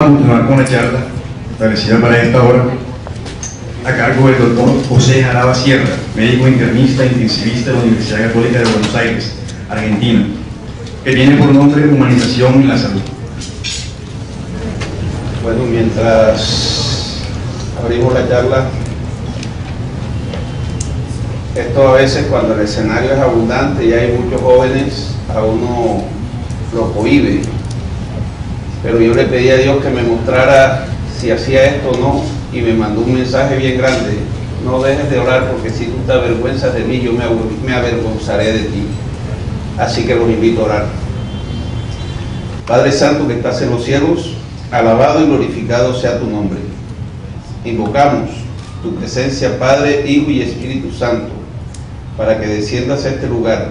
Continuar con la charla establecida para esta hora a cargo del doctor José Jaraba Sierra, médico internista e intensivista de la Universidad Católica de Buenos Aires, Argentina, que tiene por nombre Humanización en la Salud. Bueno, mientras abrimos la charla, esto a veces cuando el escenario es abundante y hay muchos jóvenes, a uno lo cohíbe. Pero yo le pedí a Dios que me mostrara si hacía esto o no, y me mandó un mensaje bien grande: no dejes de orar, porque si tú te avergüenzas de mí, yo me avergonzaré de ti. Así que los invito a orar. Padre Santo que estás en los cielos, alabado y glorificado sea tu nombre. Invocamos tu presencia, Padre, Hijo y Espíritu Santo, para que desciendas a este lugar,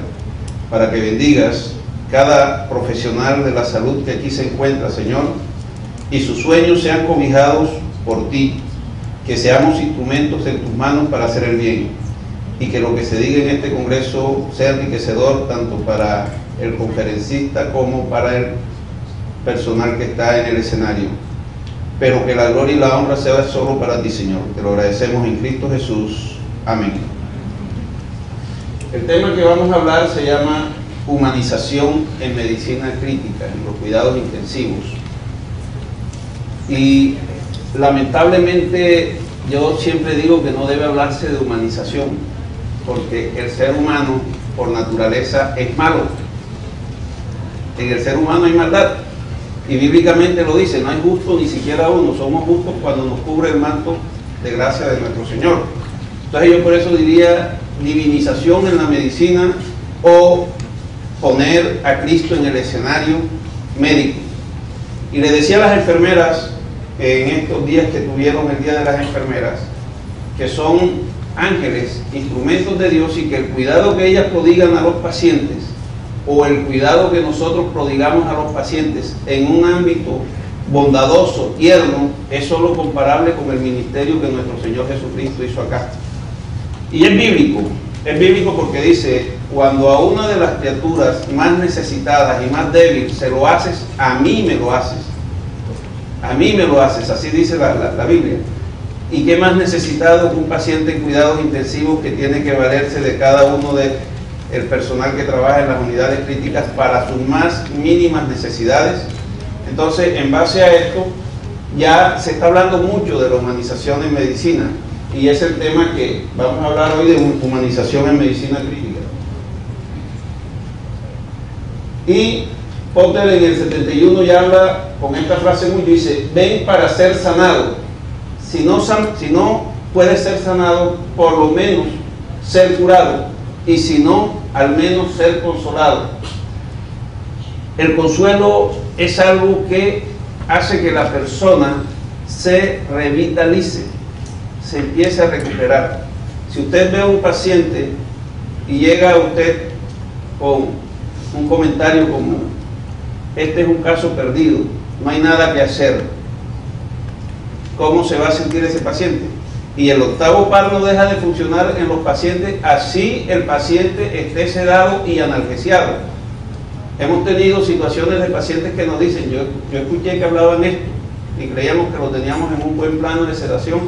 para que bendigas cada profesional de la salud que aquí se encuentra, Señor, y sus sueños sean cobijados por ti, que seamos instrumentos en tus manos para hacer el bien, y que lo que se diga en este congreso sea enriquecedor tanto para el conferencista como para el personal que está en el escenario, pero que la gloria y la honra sea solo para ti, Señor. Te lo agradecemos en Cristo Jesús. Amén. El tema que vamos a hablar se llama humanización en medicina crítica, en los cuidados intensivos. Y lamentablemente yo siempre digo que no debe hablarse de humanización, porque el ser humano por naturaleza es malo. En el ser humano hay maldad, y bíblicamente lo dice: no hay justo ni siquiera uno. Somos justos cuando nos cubre el manto de gracia de nuestro Señor. Entonces yo por eso diría divinización en la medicina, o poner a Cristo en el escenario médico. Y le decía a las enfermeras en estos días que tuvieron el Día de las Enfermeras, que son ángeles, instrumentos de Dios, y que el cuidado que ellas prodigan a los pacientes, o el cuidado que nosotros prodigamos a los pacientes en un ámbito bondadoso, tierno, es solo comparable con el ministerio que nuestro Señor Jesucristo hizo acá. Y es bíblico porque dice: cuando a una de las criaturas más necesitadas y más débiles se lo haces, a mí me lo haces. A mí me lo haces, así dice la Biblia. ¿Y qué más necesitado que un paciente en cuidados intensivos que tiene que valerse de cada uno del personal que trabaja en las unidades críticas para sus más mínimas necesidades? Entonces, en base a esto, ya se está hablando mucho de la humanización en medicina, y es el tema que vamos a hablar hoy, de humanización en medicina crítica. Y Potter en el 71 ya habla con esta frase mucho, dice: ven para ser sanado. Si no puedes ser sanado, por lo menos ser curado, y si no, al menos ser consolado. El consuelo es algo que hace que la persona se revitalice, se empiece a recuperar. Si usted ve a un paciente y llega a usted con un comentario como: este es un caso perdido, no hay nada que hacer, ¿cómo se va a sentir ese paciente? Y el octavo par no deja de funcionar en los pacientes, así el paciente esté sedado y analgesiado. Hemos tenido situaciones de pacientes que nos dicen: yo escuché que hablaban esto, y creíamos que lo teníamos en un buen plano de sedación,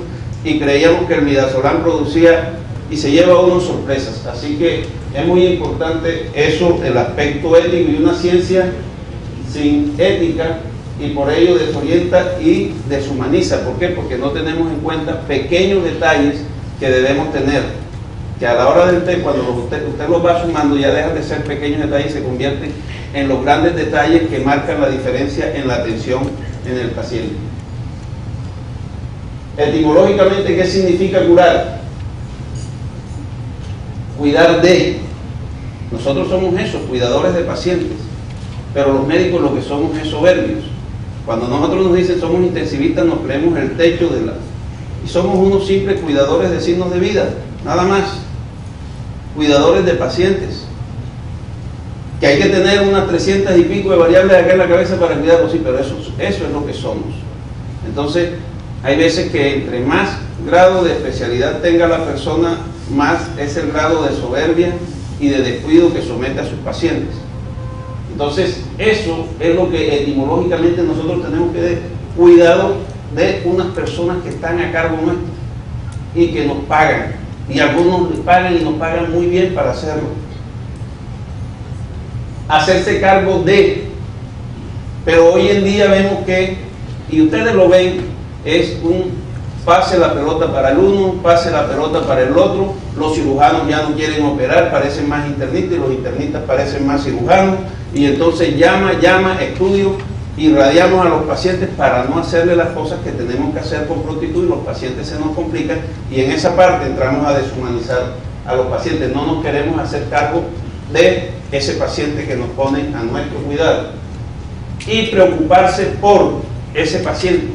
y creíamos que el midazolam producía, y se lleva a uno sorpresas. Así que es muy importante eso, el aspecto ético, y una ciencia sin ética, y por ello desorienta y deshumaniza. ¿Por qué? Porque no tenemos en cuenta pequeños detalles que debemos tener, que a la hora del té, cuando usted los va sumando, ya dejan de ser pequeños detalles y se convierten en los grandes detalles que marcan la diferencia en la atención en el paciente. Etimológicamente, ¿qué significa curar? Cuidar de. Nosotros somos esos, cuidadores de pacientes, pero los médicos lo que somos es soberbios. Cuando nosotros nos dicen somos intensivistas, nos creemos el techo y somos unos simples cuidadores de signos de vida, nada más. Cuidadores de pacientes, que hay que tener unas 300 y pico de variables acá en la cabeza para cuidarlos, sí, pero eso es lo que somos. Entonces, hay veces que entre más grado de especialidad tenga la persona, más es el grado de soberbia y de descuido que somete a sus pacientes. Entonces, eso es lo que etimológicamente nosotros tenemos que cuidado de unas personas que están a cargo nuestro y que nos pagan, y algunos les pagan y nos pagan muy bien para hacerlo. Hacerse cargo de, pero hoy en día vemos que, y ustedes lo ven, es un pase la pelota para el uno, pase la pelota para el otro. Los cirujanos ya no quieren operar, parecen más internistas, y los internistas parecen más cirujanos, y entonces llama, estudio, irradiamos a los pacientes para no hacerle las cosas que tenemos que hacer con prontitud, y los pacientes se nos complican, y en esa parte entramos a deshumanizar a los pacientes. No nos queremos hacer cargo de ese paciente que nos pone a nuestro cuidado, y preocuparse por ese paciente.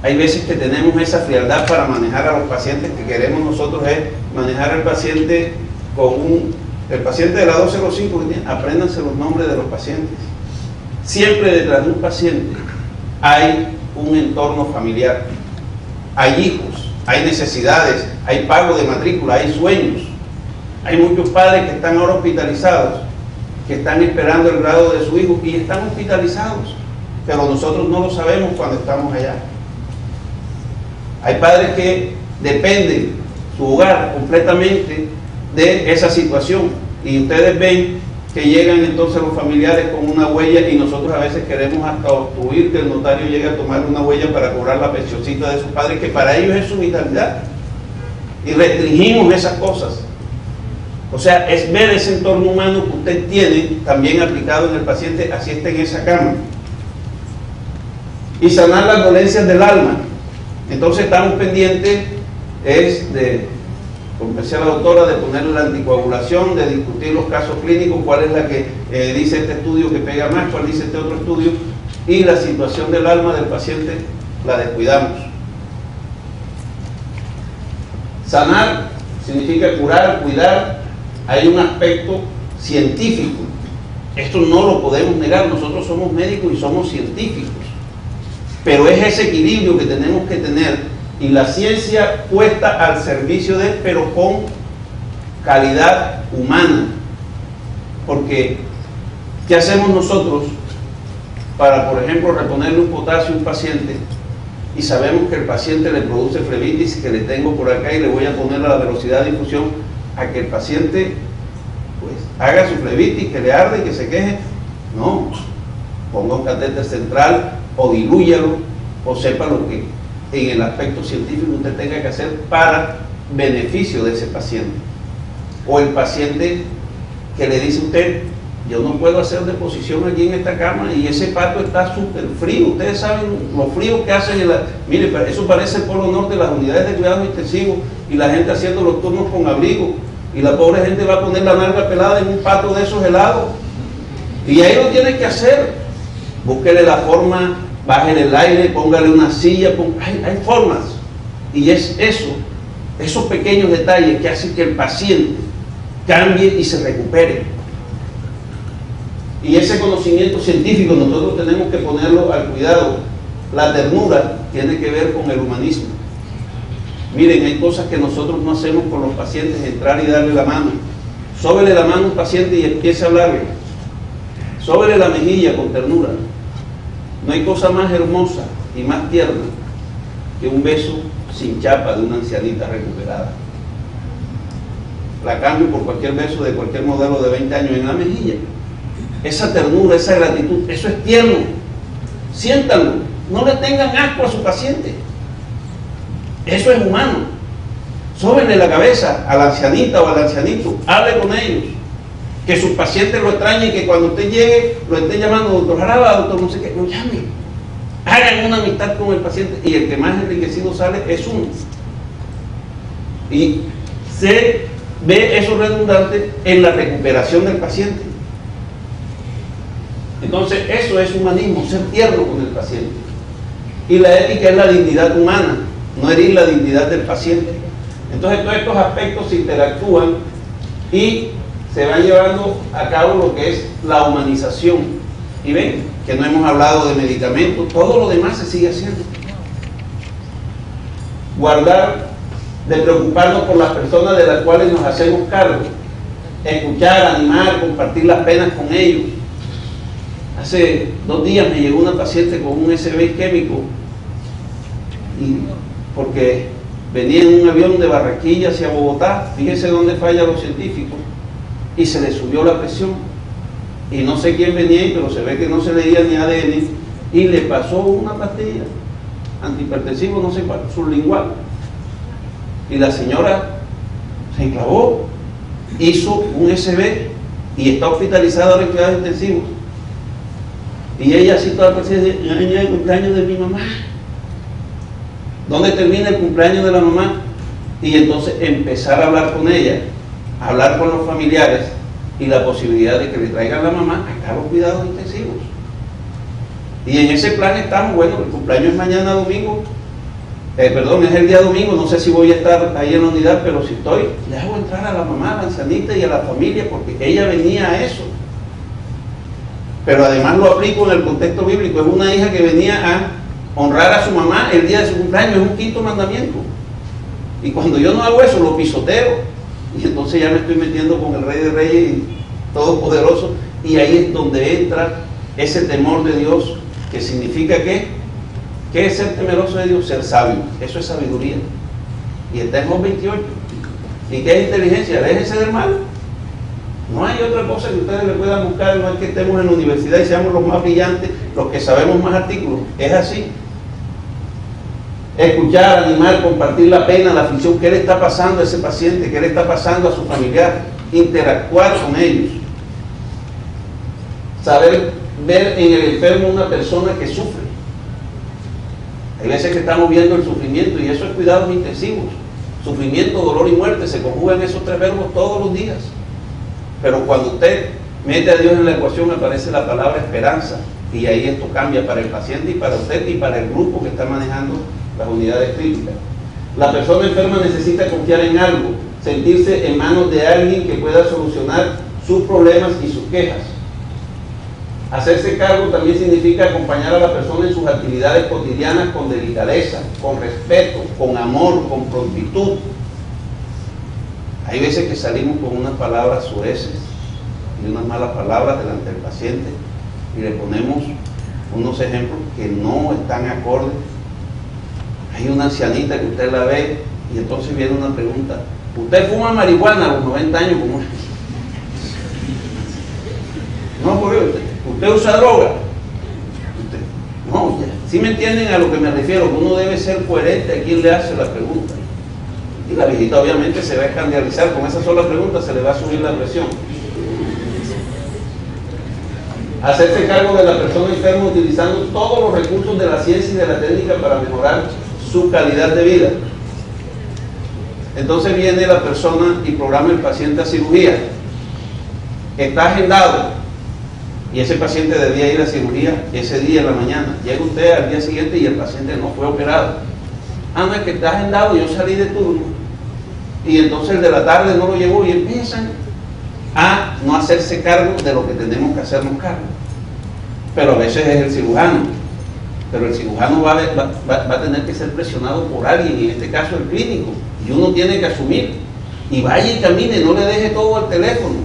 Hay veces que tenemos esa frialdad para manejar a los pacientes. Que queremos nosotros es manejar al paciente con el paciente de la 205, apréndanse los nombres de los pacientes. Siempre detrás de un paciente hay un entorno familiar, hay hijos, hay necesidades, hay pago de matrícula, hay sueños. Hay muchos padres que están ahora hospitalizados, que están esperando el grado de su hijo y están hospitalizados, pero nosotros no lo sabemos cuando estamos allá. Hay padres que dependen su hogar completamente de esa situación, y ustedes ven que llegan entonces los familiares con una huella, y nosotros a veces queremos hasta obstruir que el notario llegue a tomar una huella para cobrar la pensioncita de sus padres, que para ellos es su vitalidad, y restringimos esas cosas. O sea, es ver ese entorno humano que usted tiene también aplicado en el paciente, así está en esa cama. Y sanar las dolencias del alma. Entonces estamos pendientes como decía la doctora, de ponerle la anticoagulación, de discutir los casos clínicos, cuál es la que dice este estudio que pega más, cuál dice este otro estudio, y la situación del alma del paciente la descuidamos. Sanar significa curar, cuidar. Hay un aspecto científico, esto no lo podemos negar, nosotros somos médicos y somos científicos, pero es ese equilibrio que tenemos que tener, y la ciencia puesta al servicio de, pero con calidad humana. Porque ¿qué hacemos nosotros para, por ejemplo, reponerle un potasio a un paciente y sabemos que el paciente le produce flebitis, que le tengo por acá y le voy a poner a la velocidad de infusión, a que el paciente pues haga su flebitis, que le arde y que se queje? No, ponga un catéter central o dilúyalo, o sepa lo que en el aspecto científico usted tenga que hacer para beneficio de ese paciente. O el paciente que le dice a usted: yo no puedo hacer deposición aquí en esta cama y ese pato está súper frío. Ustedes saben lo frío que hacen mire, eso parece el Polo Norte, las unidades de cuidados intensivos, y la gente haciendo los turnos con abrigo, y la pobre gente va a poner la nalga pelada en un pato de esos helados, y ahí lo tiene que hacer. Búsquele la forma, bájele el aire, póngale una silla, hay formas, y es esos pequeños detalles que hacen que el paciente cambie y se recupere. Y ese conocimiento científico nosotros tenemos que ponerlo al cuidado. La ternura tiene que ver con el humanismo. Miren, hay cosas que nosotros no hacemos con los pacientes: entrar y darle la mano. Sóbele la mano a un paciente y empiece a hablarle. Sóbele la mejilla con ternura. No hay cosa más hermosa y más tierna que un beso sin chapa de una ancianita recuperada. La cambio por cualquier beso de cualquier modelo de 20 años en la mejilla. Esa ternura, esa gratitud, eso es tierno. Siéntanlo, no le tengan asco a su paciente. Eso es humano. Sóbenle la cabeza a la ancianita o al ancianito, hable con ellos. Que sus pacientes lo extrañen, que cuando usted llegue lo esté llamando doctor Jaraba, doctor no sé qué, lo llame. Hagan una amistad con el paciente, y el que más enriquecido sale es uno. Y se ve eso redundante en la recuperación del paciente. Entonces eso es humanismo, ser tierno con el paciente. Y la ética es la dignidad humana, no herir la dignidad del paciente. Entonces todos estos aspectos se interactúan y se va llevando a cabo lo que es la humanización. Y ven que no hemos hablado de medicamentos, todo lo demás se sigue haciendo. De preocuparnos por las personas de las cuales nos hacemos cargo, escuchar, animar, compartir las penas con ellos, Hace 2 días me llegó una paciente con un SB isquémico, y porque venía en un avión de Barranquilla hacia Bogotá, fíjese dónde fallan los científicos, y se le subió la presión, y no sé quién venía ahí, pero se ve que no se leía ni ADN, y le pasó una pastilla antihipertensivo, no sé cuál, sublingual, y la señora se enclavó, hizo un SB y está hospitalizada ahora en cuidados intensivos. Y ella así toda paciente, el cumpleaños de mi mamá. ¿Dónde termina el cumpleaños de la mamá? Y entonces empezar a hablar con ella, hablar con los familiares y la posibilidad de que le traigan a la mamá acá a los cuidados intensivos. Y en ese plan estamos, bueno, el cumpleaños es mañana domingo, es el día domingo, no sé si voy a estar ahí en la unidad, pero si estoy, le hago entrar a la mamá, a la ancianita y a la familia, porque ella venía a eso. Pero además lo aplico en el contexto bíblico, es una hija que venía a honrar a su mamá el día de su cumpleaños, es un 5.º mandamiento. Y cuando yo no hago eso, lo pisoteo, y entonces ya me estoy metiendo con el Rey de Reyes y Todopoderoso, y ahí es donde entra ese temor de Dios, que significa que ¿qué es ser temeroso de Dios? Ser sabio. Eso es sabiduría. Y está en Job 28. ¿Y qué es inteligencia? Déjense del mal. No hay otra cosa que ustedes le puedan buscar, no es que estemos en la universidad y seamos los más brillantes, los que sabemos más artículos. Es así. Escuchar, animar, compartir la pena, la aflicción, qué le está pasando a ese paciente, qué le está pasando a su familiar, interactuar con ellos. Saber ver en el enfermo una persona que sufre. Hay veces que estamos viendo el sufrimiento y eso es cuidados intensivos. Sufrimiento, dolor y muerte se conjugan esos 3 verbos todos los días. Pero cuando usted mete a Dios en la ecuación aparece la palabra esperanza, y ahí esto cambia para el paciente y para usted y para el grupo que está manejando las unidades críticas. La persona enferma necesita confiar en algo, sentirse en manos de alguien que pueda solucionar sus problemas y sus quejas. Hacerse cargo también significa acompañar a la persona en sus actividades cotidianas con delicadeza, con respeto, con amor, con prontitud. Hay veces que salimos con unas palabras soeces y unas malas palabras delante del paciente y le ponemos unos ejemplos que no están acordes. Hay una ancianita que usted la ve y entonces viene una pregunta: ¿usted fuma marihuana a los 90 años? ¿Cómo es? No, porque usted usa droga. No, ¿sí me entienden a lo que me refiero? Uno debe ser coherente a quien le hace la pregunta. Y la viejita obviamente se va a escandalizar, con esa sola pregunta se le va a subir la presión. Hacerse cargo de la persona enferma utilizando todos los recursos de la ciencia y de la técnica para mejorar su calidad de vida. Entonces viene la persona y programa el paciente a cirugía. Está agendado y ese paciente debía ir a cirugía ese día en la mañana. Llega usted al día siguiente y el paciente no fue operado. Ah, no, es que está agendado, yo salí de turno y entonces el de la tarde no lo llevó, y empiezan a no hacerse cargo de lo que tenemos que hacernos cargo. Pero a veces es el cirujano, pero el cirujano va a tener que ser presionado por alguien, en este caso el clínico, y uno tiene que asumir, y vaya y camine, no le deje todo al teléfono,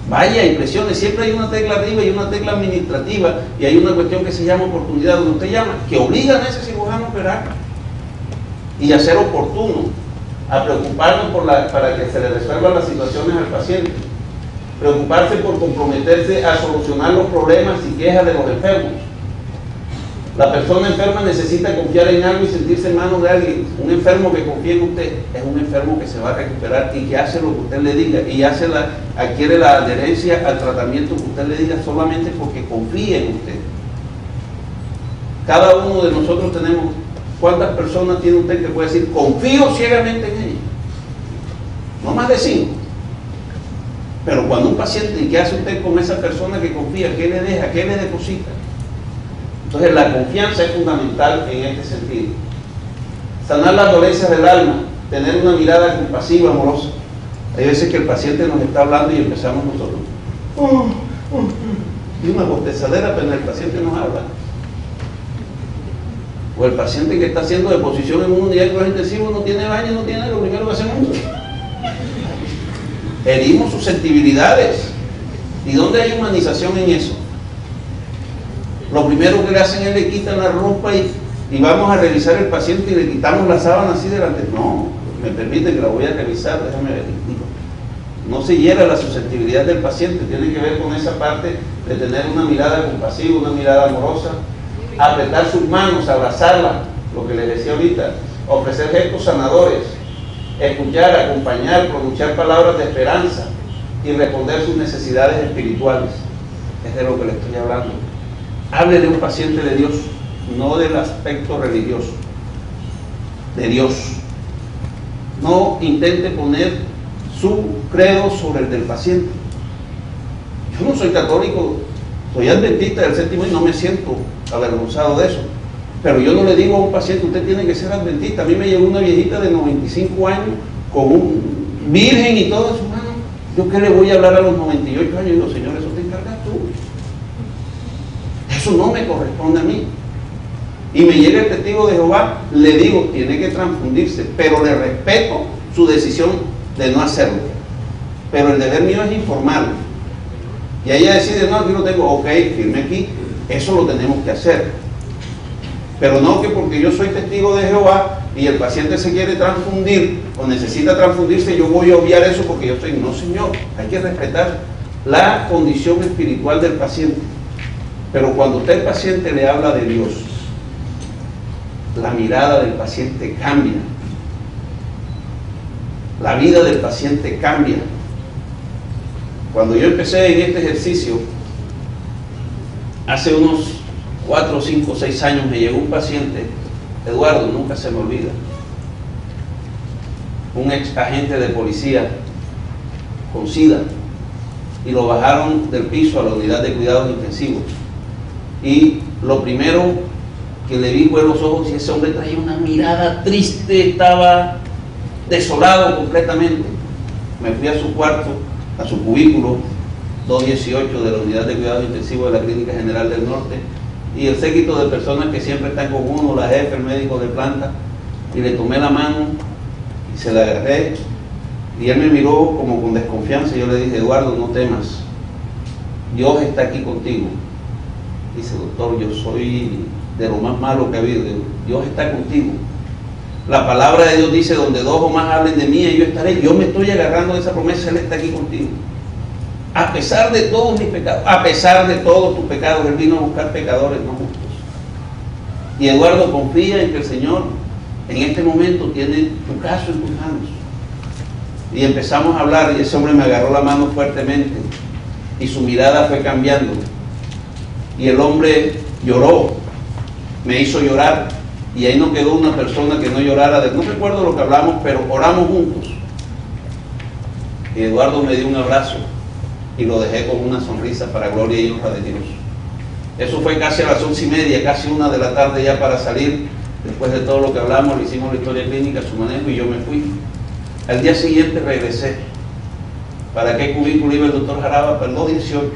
vaya y presione. Siempre hay una tecla arriba y una tecla administrativa, y hay una cuestión que se llama oportunidad, donde usted llama, que obligan a ese cirujano a operar y a ser oportuno, a preocuparnos para que se le resuelvan las situaciones al paciente, preocuparse por comprometerse a solucionar los problemas y quejas de los enfermos. La persona enferma necesita confiar en algo y sentirse en manos de alguien. Un enfermo que confía en usted es un enfermo que se va a recuperar y que hace lo que usted le diga, y adquiere la adherencia al tratamiento que usted le diga solamente porque confía en usted. Cada uno de nosotros tenemos... ¿Cuántas personas tiene usted que puede decir confío ciegamente en ella? No más de 5. Pero cuando un paciente, ¿y qué hace usted con esa persona que confía? ¿Qué le deja? ¿Qué le deposita? Entonces la confianza es fundamental en este sentido. Sanar las dolencias del alma, tener una mirada compasiva, amorosa. Hay veces que el paciente nos está hablando y empezamos nosotros. Y una bostezadera, pero el paciente nos habla. O el paciente que está haciendo deposición en una unidad de cuidados intensivos no tiene baño, no tiene, lo primero que hacemos. Herimos susceptibilidades. ¿Y dónde hay humanización en eso? lo primero que le hacen es le quitan la ropa y vamos a revisar el paciente y le quitamos la sábana así delante. No, me permite que la voy a revisar, déjame ver. No se hiera la susceptibilidad del paciente, tiene que ver con esa parte de tener una mirada compasiva, una mirada amorosa, apretar sus manos, abrazarla, lo que les decía ahorita, ofrecer gestos sanadores, escuchar, acompañar, pronunciar palabras de esperanza y responder sus necesidades espirituales. Es de lo que le estoy hablando. Hable de un paciente de Dios, no del aspecto religioso, de Dios. No intente poner su credo sobre el del paciente. Yo no soy católico, soy adventista del séptimo y no me siento avergonzado de eso. Pero yo no le digo a un paciente, usted tiene que ser adventista. A mí me llegó una viejita de 95 años con un virgen y todo en su mano. ¿Yo qué le voy a hablar a los 98 años? Y digo, Señor, eso te encargas tú. Eso no me corresponde a mí. Y me llega el testigo de Jehová, le digo, tiene que transfundirse, pero le respeto su decisión de no hacerlo. Pero el deber mío es informarle. Y ella decide, no, aquí lo tengo, ok, firme aquí, eso lo tenemos que hacer. Pero no que porque yo soy testigo de Jehová y el paciente se quiere transfundir o necesita transfundirse, yo voy a obviar eso porque yo estoy. No, señor, hay que respetar la condición espiritual del paciente. Pero cuando usted al paciente le habla de Dios, la mirada del paciente cambia. La vida del paciente cambia. Cuando yo empecé en este ejercicio, hace unos 4, 5, 6 años, me llegó un paciente, Eduardo, nunca se me olvida, un ex agente de policía con SIDA, y lo bajaron del piso a la unidad de cuidados intensivos. Y lo primero que le vi fue los ojos y ese hombre traía una mirada triste, estaba desolado completamente. Me fui a su cuarto, a su cubículo 218 de la unidad de cuidados intensivos de la Clínica General del Norte, y el séquito de personas que siempre están con uno, la jefe, el médico de planta, y le tomé la mano y se la agarré, y él me miró como con desconfianza, y yo le dije, Eduardo, no temas, Dios está aquí contigo. Dice, doctor, yo soy de lo más malo que ha habido. Dios está contigo. La palabra de Dios dice, donde dos o más hablen de mí, yo estaré. Yo me estoy agarrando de esa promesa, Él está aquí contigo. A pesar de todos mis pecados, a pesar de todos tus pecados, Él vino a buscar pecadores no justos. Y Eduardo, confía en que el Señor en este momento tiene tu caso en tus manos. Y empezamos a hablar, y ese hombre me agarró la mano fuertemente, y su mirada fue cambiando. Y el hombre lloró, me hizo llorar, y ahí no quedó una persona que no llorara. No recuerdo lo que hablamos, pero oramos juntos. Y Eduardo me dio un abrazo y lo dejé con una sonrisa para gloria y honra de Dios. Eso fue casi a las 11:30, casi 1 de la tarde ya para salir. Después de todo lo que hablamos, le hicimos la historia clínica, su manejo, y yo me fui. Al día siguiente regresé. ¿Para qué cubículo iba el doctor Jaraba? Para el 218.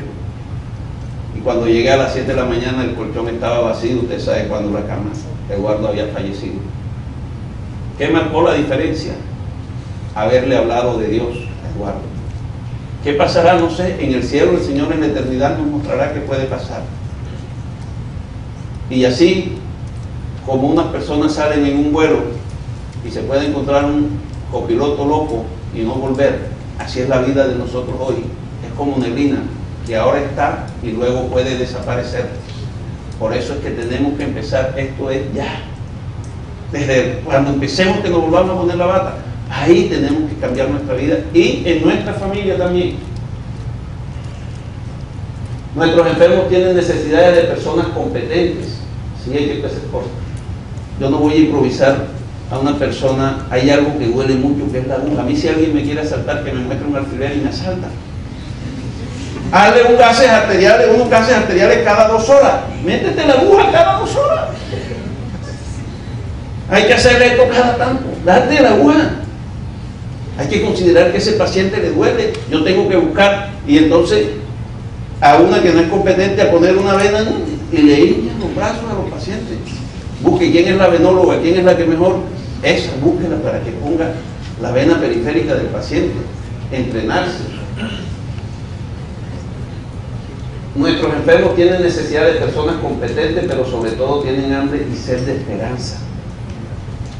Y cuando llegué a las 7 de la mañana, el colchón estaba vacío. Usted sabe cuando la cama, Eduardo había fallecido. ¿Qué marcó la diferencia? Haberle hablado de Dios a Eduardo. ¿Qué pasará? No sé. En el cielo el Señor en la eternidad nos mostrará qué puede pasar. Y así como unas personas salen en un vuelo y se puede encontrar un copiloto loco y no volver, así es la vida de nosotros hoy. Es como neblina que ahora está y luego puede desaparecer. Por eso es que tenemos que empezar, esto es ya. Desde cuando empecemos que nos volvamos a poner la bata, ahí tenemos que cambiar nuestra vida y en nuestra familia también. Nuestros enfermos tienen necesidades de personas competentes. Sí, hay que hacer cosas. Yo no voy a improvisar a una persona. Hay algo que duele mucho, que es la aguja. A mí si alguien me quiere asaltar, que me muestre un alfiler y me asalta. Hazle unos gases arteriales cada 2 horas. Métete la aguja cada 2 horas. Hay que hacerle esto cada tanto. Date la aguja. Hay que considerar que ese paciente le duele. Yo tengo que buscar, y entonces a una que no es competente a poner una vena y le hincan los brazos a los pacientes. Busque quién es la venóloga, quién es la que mejor. Esa, búsquela para que ponga la vena periférica del paciente. Entrenarse. Nuestros enfermos tienen necesidad de personas competentes, pero sobre todo tienen hambre y sed de esperanza.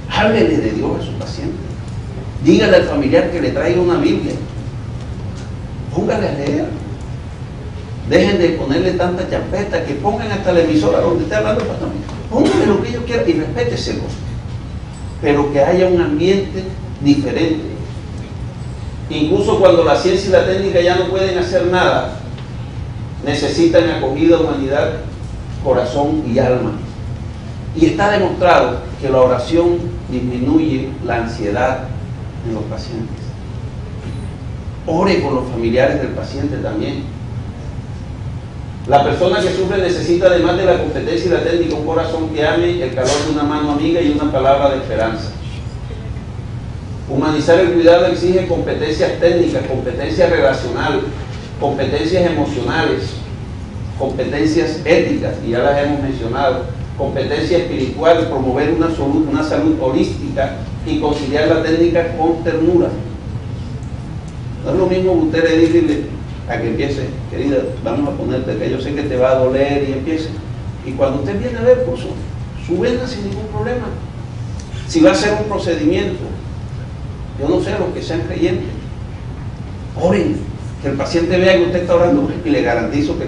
Háblele de Dios a su paciente. Dígale al familiar que le traiga una Biblia. Póngale a leer. Dejen de ponerle tanta champeta, que pongan hasta la emisora donde esté hablando el pastor. Pónganle lo que ellos quieran y respéteselo. Pero que haya un ambiente diferente. Incluso cuando la ciencia y la técnica ya no pueden hacer nada, necesitan acogida, humanidad, corazón y alma. Y está demostrado que la oración disminuye la ansiedad en los pacientes. Ore por los familiares del paciente también. La persona que sufre necesita, además de la competencia y la técnica, un corazón que ame, el calor de una mano amiga y una palabra de esperanza. Humanizar el cuidado exige competencias técnicas, competencias relacionales, competencias emocionales, competencias éticas, y ya las hemos mencionado, competencia espiritual, promover una salud holística y conciliar la técnica con ternura. No es lo mismo que usted le diga a que empiece, querida, vamos a ponerte que yo sé que te va a doler, y empiece. Y cuando usted viene a ver, pues su vena sin ningún problema. Si va a hacer un procedimiento, yo no sé, los que sean creyentes, oren, que el paciente vea que usted está orando, y le garantizo que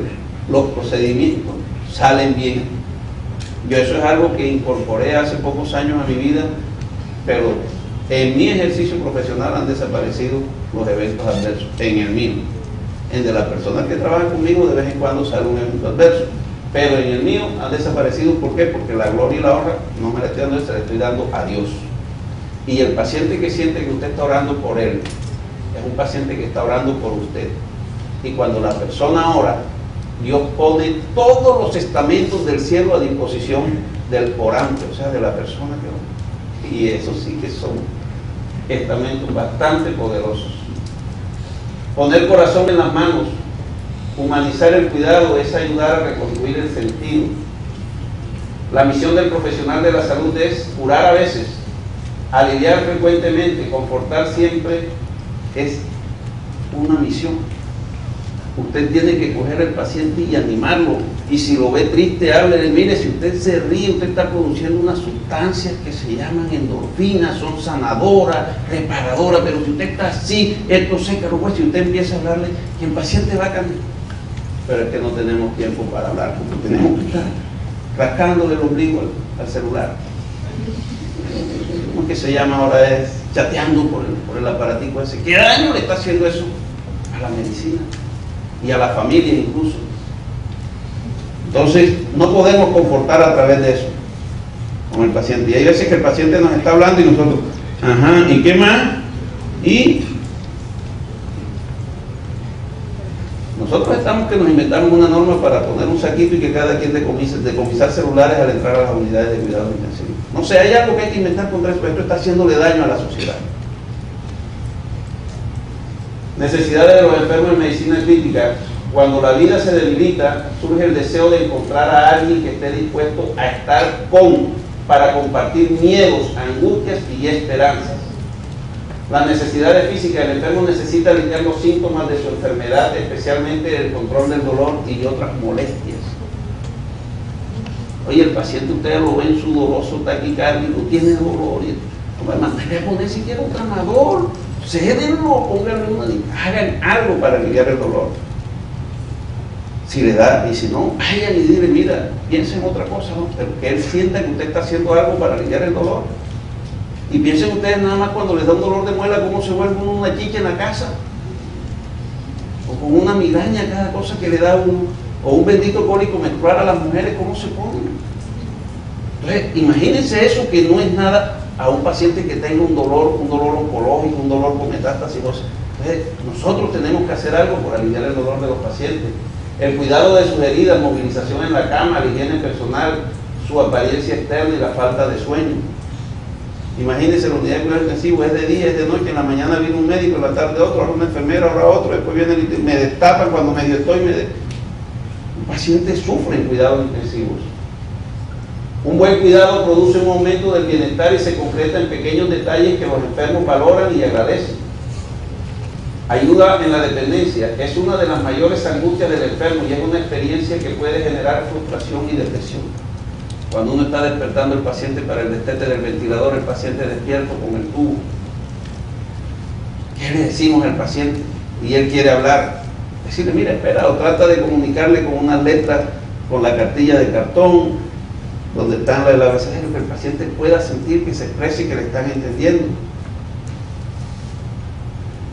los procedimientos salen bien. Yo eso es algo que incorporé hace pocos años a mi vida, pero en mi ejercicio profesional han desaparecido los eventos adversos, en el mío. En de las personas que trabajan conmigo de vez en cuando sale un evento adverso, pero en el mío han desaparecido. ¿Por qué? Porque la gloria y la honra no me la estoy dando, se la estoy dando a Dios. Y el paciente que siente que usted está orando por él, es un paciente que está orando por usted. Y cuando la persona ora, Dios pone todos los estamentos del cielo a disposición del orante, o sea, de la persona que ora. Y eso sí que son estamentos bastante poderosos. Poner corazón en las manos, humanizar el cuidado, es ayudar a reconstruir el sentido. La misión del profesional de la salud es curar a veces, aliviar frecuentemente, confortar siempre, es una misión. Usted tiene que coger al paciente y animarlo, y si lo ve triste, háblele. Mire, si usted se ríe, usted está produciendo unas sustancias que se llaman endorfinas, son sanadoras, reparadoras, pero si usted está así, esto seca, pues si usted empieza a hablarle, que el paciente va a cambiar. Pero es que no tenemos tiempo para hablar, porque tenemos que estar rascándole el ombligo al celular. ¿Cómo que se llama ahora? Es chateando por el aparatico ese. ¿Qué daño le está haciendo eso a la medicina? Y a la familia incluso. Entonces no podemos confortar a través de eso con el paciente. Y hay veces que el paciente nos está hablando y nosotros, ajá, ¿y qué más? Y nosotros estamos que nos inventamos una norma para poner un saquito y que cada quien decomisar celulares al entrar a las unidades de cuidados intensivos. No sé, hay algo que hay que inventar contra eso. Esto está haciéndole daño a la sociedad. Necesidades de los enfermos en medicina crítica. Cuando la vida se debilita, surge el deseo de encontrar a alguien que esté dispuesto a estar para compartir miedos, angustias y esperanzas. Las necesidades físicas. El enfermo necesita aliviar los síntomas de su enfermedad, especialmente el control del dolor y otras molestias. Oye, el paciente usted lo ven sudoroso, taquicárdico, tiene dolor, manténle a poner siquiera un tramador. Cédenlo, pónganle hagan algo para aliviar el dolor. Si le da, y si no, vayan y dile, mira, piensen otra cosa, ¿no? Pero que él sienta que usted está haciendo algo para aliviar el dolor. Y piensen ustedes nada más cuando les da un dolor de muela, cómo se vuelve una chicha en la casa, o con una migraña, cada cosa que le da uno, o un bendito cólico menstrual a las mujeres, cómo se ponen. Entonces, imagínense eso, que no es nada a un paciente que tenga un dolor oncológico, un dolor con metástasis. Entonces, nosotros tenemos que hacer algo por aliviar el dolor de los pacientes. El cuidado de sus heridas, movilización en la cama, la higiene personal, su apariencia externa y la falta de sueño. Imagínense, la unidad de cuidado intensivo es de día, es de noche, en la mañana viene un médico, en la tarde otro, ahora una enfermera, ahora otro, después viene me destapan cuando medio estoy, un paciente sufre en cuidados intensivos. Un buen cuidado produce un aumento del bienestar y se concreta en pequeños detalles que los enfermos valoran y agradecen. Ayuda en la dependencia. Es una de las mayores angustias del enfermo y es una experiencia que puede generar frustración y depresión. Cuando uno está despertando al paciente para el destete del ventilador, el paciente despierto con el tubo. ¿Qué le decimos al paciente? Y él quiere hablar. Decirle, mira, espera, o trata de comunicarle con unas letras, con la cartilla de cartón, donde están las abecedarios, que el paciente pueda sentir que se exprese y que le están entendiendo.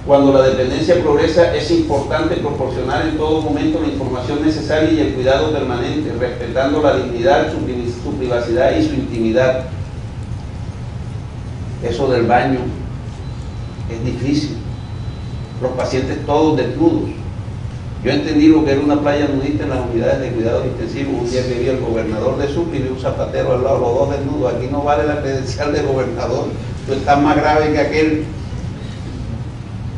Cuando la dependencia progresa, es importante proporcionar en todo momento la información necesaria y el cuidado permanente, respetando la dignidad, su privacidad y su intimidad. Eso del baño es difícil. Los pacientes todos desnudos. Yo entendí lo que era una playa nudista en las unidades de cuidados intensivos. Un día que vi al gobernador de Sucre y vi un zapatero al lado, los dos desnudos. Aquí no vale la credencial de gobernador, tú estás más grave que aquel.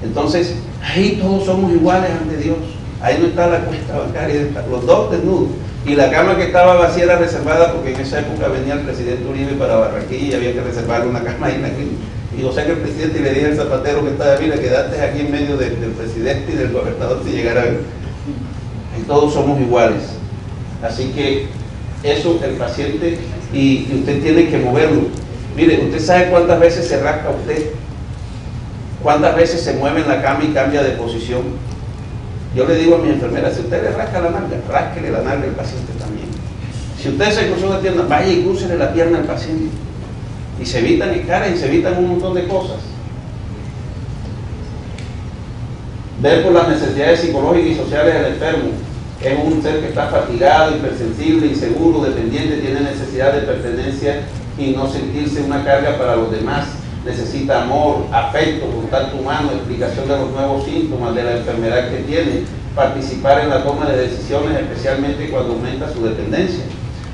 Entonces, ahí todos somos iguales ante Dios. Ahí no está la cuenta bancaria, los dos desnudos. Y la cama que estaba vacía era reservada porque en esa época venía el presidente Uribe para Barranquilla y había que reservar una cama ahí en la clínica. Y yo sé que el presidente le dije al zapatero que estaba, mira, quedaste aquí en medio del presidente y del gobernador si llegara a ver. Y todos somos iguales. Así que eso, el paciente, y usted tiene que moverlo. Mire, usted sabe cuántas veces se rasca usted, cuántas veces se mueve en la cama y cambia de posición. Yo le digo a mi enfermera, si usted le rasca la nalga, rásquele la nalga al paciente también. Si usted se cruzó la pierna, vaya y crúcele la pierna al paciente. Y se evitan escaras y se evitan un montón de cosas. Ver por las necesidades psicológicas y sociales del enfermo. Es un ser que está fatigado, hipersensible, inseguro, dependiente, tiene necesidad de pertenencia y no sentirse una carga para los demás. Necesita amor, afecto, contacto humano, explicación de los nuevos síntomas de la enfermedad que tiene, participar en la toma de decisiones, especialmente cuando aumenta su dependencia.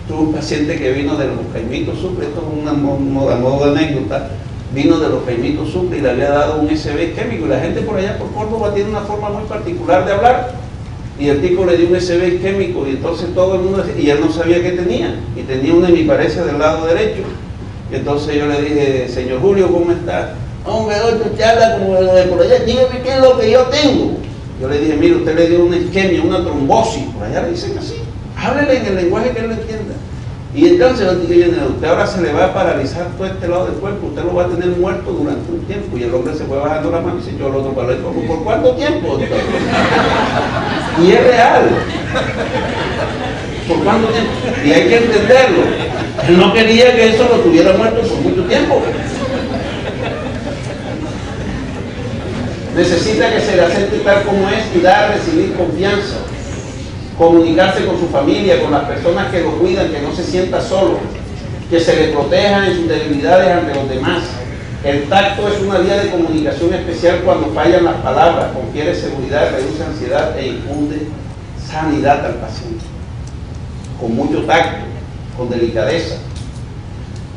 Tuve un paciente que vino de los Caimitos Sucre, esto es una modo de anécdota, vino de los Caimitos Sucre y le había dado un SB isquémico, y la gente por allá por Córdoba tiene una forma muy particular de hablar, y el tipo le dio un SB isquémico, y entonces todo el mundo, y él no sabía qué tenía, y tenía una hemiparesia del lado derecho. Y entonces yo le dije, señor Julio, ¿cómo está? Hombre, otro charla como lo de por allá, dígame qué es lo que yo tengo. Yo le dije, mire, usted le dio una isquemia, una trombosis, por allá le dicen así, háblele en el lenguaje que él lo entienda. Y entonces usted ahora se le va a paralizar todo este lado del cuerpo, usted lo va a tener muerto durante un tiempo. Y el hombre se fue bajando la mano y se echó el otro para el cuerpo. ¿Por cuánto tiempo? Y es real. ¿Por cuánto tiempo? Y hay que entenderlo. Él no quería que eso lo tuviera muerto por mucho tiempo. Necesita que se le acepte tal como es y dar, recibir confianza. Comunicarse con su familia, con las personas que lo cuidan, que no se sienta solo, que se le protejan en sus debilidades ante los demás. El tacto es una vía de comunicación especial cuando fallan las palabras, confiere seguridad, reduce ansiedad e infunde sanidad al paciente. Con mucho tacto, con delicadeza.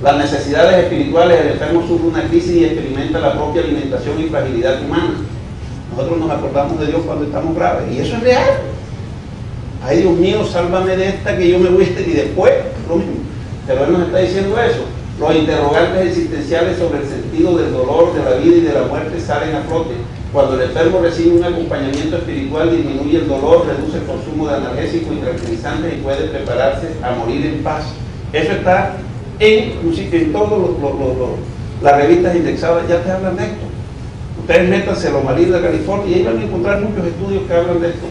Las necesidades espirituales, el enfermo sufre una crisis y experimenta la propia alimentación y fragilidad humana. Nosotros nos acordamos de Dios cuando estamos graves, y eso es real. Ay, Dios mío, sálvame de esta que yo me voy y después lo mismo. Pero Él nos está diciendo eso. Los interrogantes existenciales sobre el sentido del dolor, de la vida y de la muerte salen a flote. Cuando el enfermo recibe un acompañamiento espiritual, disminuye el dolor, reduce el consumo de analgésicos y tranquilizantes y puede prepararse a morir en paz. Eso está en todas las revistas indexadas, ya te hablan de esto. Ustedes métanse a Loma Linda, California, y ahí van a encontrar muchos estudios que hablan de esto.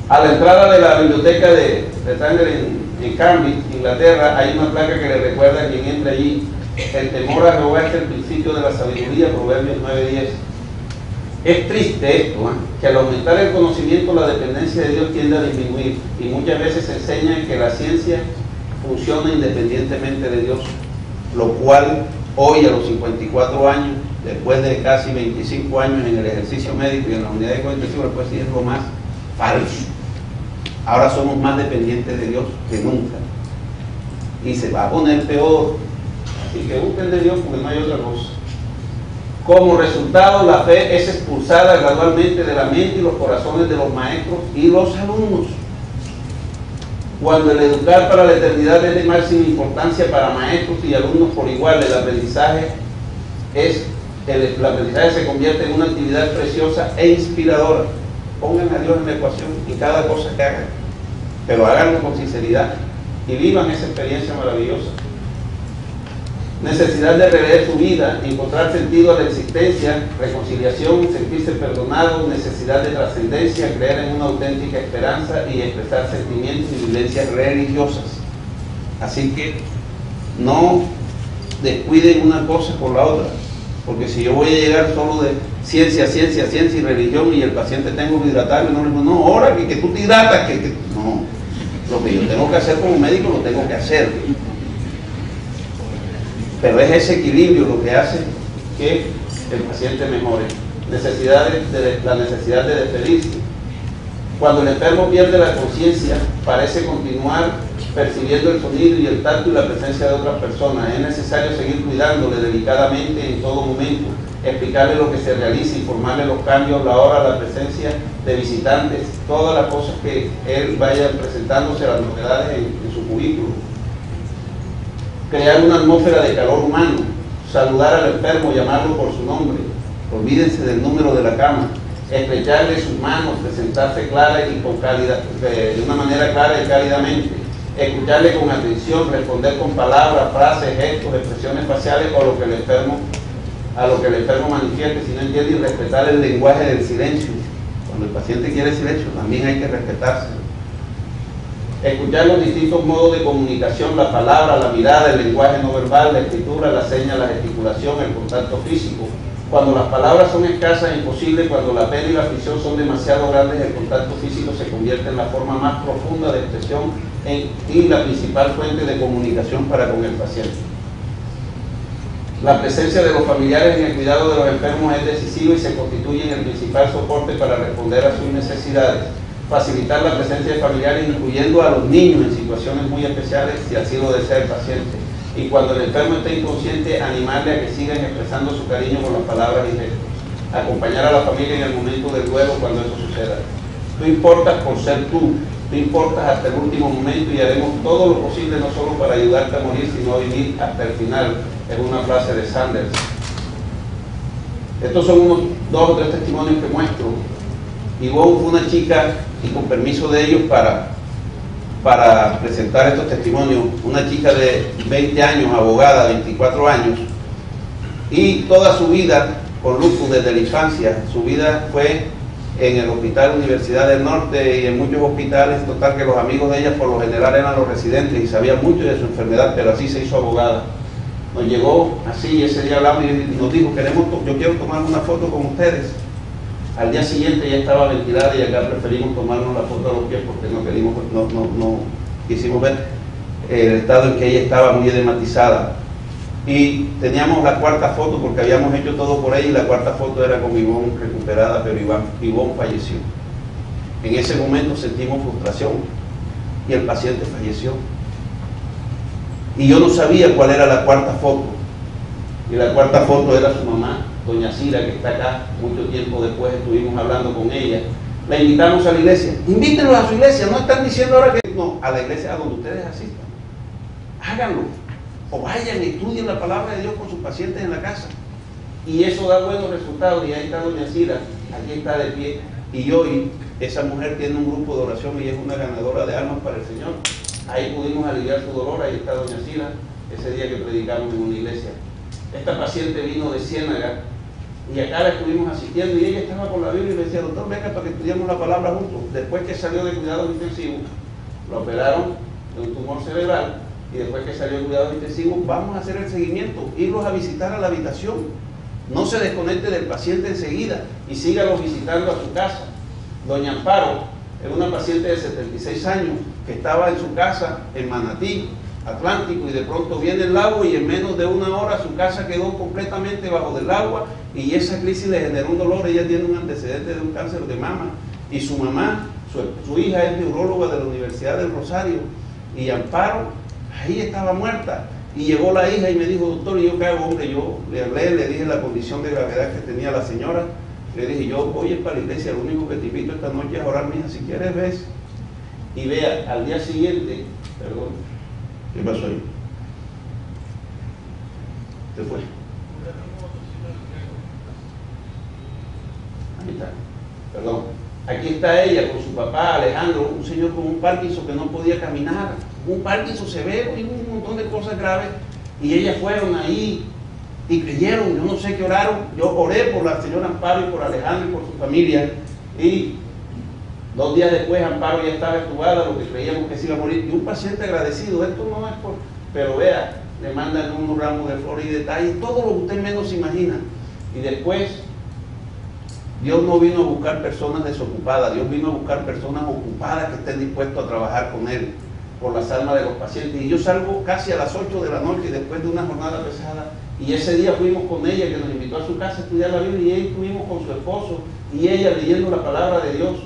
A la entrada de la biblioteca de Tanger en Cambridge, Inglaterra, hay una placa que le recuerda a quien entre allí: el temor a Jehová es el principio de la sabiduría, Proverbios 9:10. Es triste esto, que al aumentar el conocimiento la dependencia de Dios tiende a disminuir, y muchas veces se enseña que la ciencia funciona independientemente de Dios, lo cual hoy a los 54 años, después de casi 25 años en el ejercicio médico y en la unidad de cuidados intensivos, pues sí es lo más falso. Ahora somos más dependientes de Dios que nunca, y se va a poner peor. Así que busquen de Dios porque no hay otra cosa. Como resultado, la fe es expulsada gradualmente de la mente y los corazones de los maestros y los alumnos. Cuando el educar para la eternidad es de máxima importancia para maestros y alumnos por igual, el aprendizaje es el aprendizaje se convierte en una actividad preciosa e inspiradora. Pongan a Dios en la ecuación en cada cosa que hagan, pero háganlo con sinceridad y vivan esa experiencia maravillosa. Necesidad de rever su vida, encontrar sentido a la existencia, reconciliación, sentirse perdonado, necesidad de trascendencia, creer en una auténtica esperanza y expresar sentimientos y vivencias religiosas. Así que no descuiden una cosa por la otra, porque si yo voy a llegar solo de ciencia y religión y el paciente tengo que hidratarlo, no le digo, no, ahora que tú te hidratas, no, lo que yo tengo que hacer como médico lo tengo que hacer. Pero es ese equilibrio lo que hace que el paciente mejore. La necesidad de despedirse. Cuando el enfermo pierde la conciencia, parece continuar percibiendo el sonido y el tacto y la presencia de otras personas. Es necesario seguir cuidándole delicadamente en todo momento, explicarle lo que se realiza, informarle los cambios, la hora, la presencia de visitantes, todas las cosas que él vaya presentándose, las novedades en su cubículo. Crear una atmósfera de calor humano, saludar al enfermo, llamarlo por su nombre, olvídense del número de la cama, estrecharle sus manos, presentarse clara y con calidad, de una manera clara y cálidamente, escucharle con atención, responder con palabras, frases, gestos, expresiones faciales o a lo que el enfermo manifieste, si no entiende, y respetar el lenguaje del silencio. Cuando el paciente quiere silencio, también hay que respetárselo. Escuchar los distintos modos de comunicación, la palabra, la mirada, el lenguaje no verbal, la escritura, la seña, la gesticulación, el contacto físico. Cuando las palabras son escasas e imposibles, cuando la pena y la aflicción son demasiado grandes, el contacto físico se convierte en la forma más profunda de expresión y la principal fuente de comunicación para con el paciente. La presencia de los familiares en el cuidado de los enfermos es decisiva y se constituye en el principal soporte para responder a sus necesidades. Facilitar la presencia de familiares, incluyendo a los niños en situaciones muy especiales, si así lo desea el paciente. Y cuando el enfermo esté inconsciente, animarle a que sigan expresando su cariño con las palabras y gestos. Acompañar a la familia en el momento del duelo cuando eso suceda. Tú importas por ser tú importas hasta el último momento y haremos todo lo posible no solo para ayudarte a morir, sino a vivir hasta el final. Es una frase de Sanders. Estos son unos 2 o 3 testimonios que muestro. Ivonne fue una chica, y con permiso de ellos para presentar estos testimonios, una chica de 20 años, abogada, 24 años, y toda su vida con lupus desde la infancia. Su vida fue en el Hospital Universidad del Norte y en muchos hospitales, total que los amigos de ella por lo general eran los residentes y sabían mucho de su enfermedad, pero así se hizo abogada. Nos llegó así y ese día hablamos y nos dijo, yo quiero tomar una foto con ustedes. Al día siguiente ya estaba ventilada y acá preferimos tomarnos la foto a los pies porque no quisimos ver el estado en que ella estaba, muy edematizada. Y teníamos la 4ª foto porque habíamos hecho todo por ella y la 4ª foto era con Ivonne recuperada, pero Ivonne falleció. En ese momento sentimos frustración y el paciente falleció. Y yo no sabía cuál era la 4ª foto. Y la 4ª foto era su mamá, doña Cira, que está acá. Mucho tiempo después estuvimos hablando con ella. La invitamos a la iglesia. Invítenlos a su iglesia. No están diciendo ahora que no, a la iglesia a donde ustedes asistan. Háganlo. O vayan, estudien la palabra de Dios con sus pacientes en la casa. Y eso da buenos resultados. Y ahí está doña Cira, aquí está de pie. Y hoy esa mujer tiene un grupo de oración y es una ganadora de almas para el Señor. Ahí pudimos aliviar su dolor. Ahí está doña Cira, ese día que predicamos en una iglesia. Esta paciente vino de Ciénaga y acá la estuvimos asistiendo y ella estaba con la Biblia y me decía, doctor, venga para que estudiemos la palabra juntos. Después que salió de cuidados intensivos, la operaron de un tumor cerebral y después que salió de cuidados intensivos, vamos a hacer el seguimiento, irlos a visitar a la habitación. No se desconecte del paciente enseguida y sígalos visitando a su casa. Doña Amparo era una paciente de 76 años que estaba en su casa en Manatí, Atlántico, y de pronto viene el agua y en menos de 1 hora su casa quedó completamente bajo del agua y esa crisis le generó un dolor. Ella tiene un antecedente de un cáncer de mama y su mamá, su hija es neuróloga de la Universidad del Rosario, y Amparo ahí estaba muerta. Y llegó la hija y me dijo, doctor, ¿y yo qué hago? Hombre, yo le hablé, le dije la condición de gravedad que tenía la señora. Le dije, yo voy para la iglesia, lo único que te invito esta noche es a orar, mija, si quieres ves. Y vea, al día siguiente, perdón, ¿qué pasó ahí? Se fue. Ahí está, perdón. Aquí está ella con su papá, Alejandro, un señor con un Parkinson que no podía caminar, un Parkinson severo y un montón de cosas graves. Y ellas fueron ahí y creyeron, yo no sé qué oraron. Yo oré por la señora Amparo y por Alejandro y por su familia. Y 2 días después Amparo ya estaba entubada, lo que creíamos que se iba a morir. Y un paciente agradecido, esto no es por... Pero vea, le mandan unos ramos de flores y detalles, todo lo que usted menos imagina. Y después, Dios no vino a buscar personas desocupadas, Dios vino a buscar personas ocupadas que estén dispuestas a trabajar con Él por las almas de los pacientes. Y yo salgo casi a las 8 de la noche después de una jornada pesada, y ese día fuimos con ella, que nos invitó a su casa a estudiar la Biblia, y ahí estuvimos con su esposo y ella leyendo la palabra de Dios,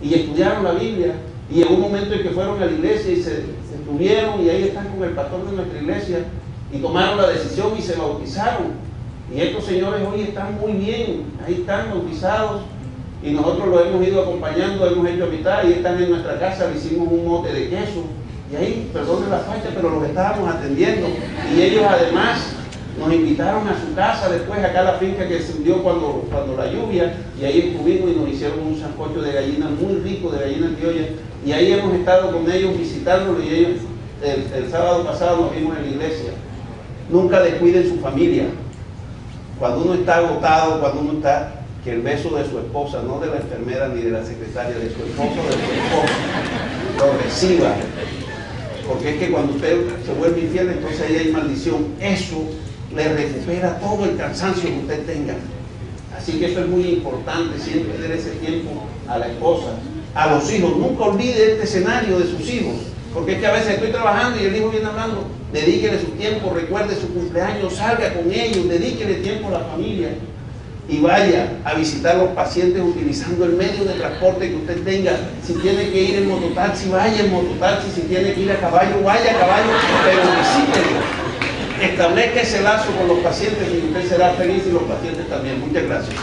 y estudiaron la Biblia. Y en un momento en que fueron a la iglesia y se estuvieron, y ahí están con el pastor de nuestra iglesia, y tomaron la decisión y se bautizaron. Y estos señores hoy están muy bien, ahí están bautizados, y nosotros los hemos ido acompañando, hemos hecho amistad, y están en nuestra casa, le hicimos un mote de queso, y ahí, perdonen la facha, pero los estábamos atendiendo. Y ellos además nos invitaron a su casa después, acá a la finca que se hundió cuando la lluvia, y ahí estuvimos y nos hicieron un sancocho de gallina muy rico, de gallina criolla, y ahí hemos estado con ellos visitándolos, y ellos el sábado pasado nos vimos en la iglesia. Nunca descuiden su familia. Cuando uno está agotado, cuando uno está, que el beso de su esposa, no de la enfermera ni de la secretaria, de su esposo, de su esposa, lo reciba. Porque es que cuando usted se vuelve infiel, entonces ahí hay maldición. Eso le recupera todo el cansancio que usted tenga. Así que eso es muy importante, siempre tener ese tiempo a la esposa, a los hijos. Nunca olvide este escenario de sus hijos, porque es que a veces estoy trabajando y el hijo viene hablando. Dedíquele su tiempo, recuerde su cumpleaños, salga con ellos, dedíquele tiempo a la familia y vaya a visitar a los pacientes utilizando el medio de transporte que usted tenga. Si tiene que ir en mototaxi, vaya en mototaxi. Si tiene que ir a caballo, vaya a caballo, pero visítelo. Establezca ese lazo con los pacientes y usted será feliz y los pacientes también. Muchas gracias.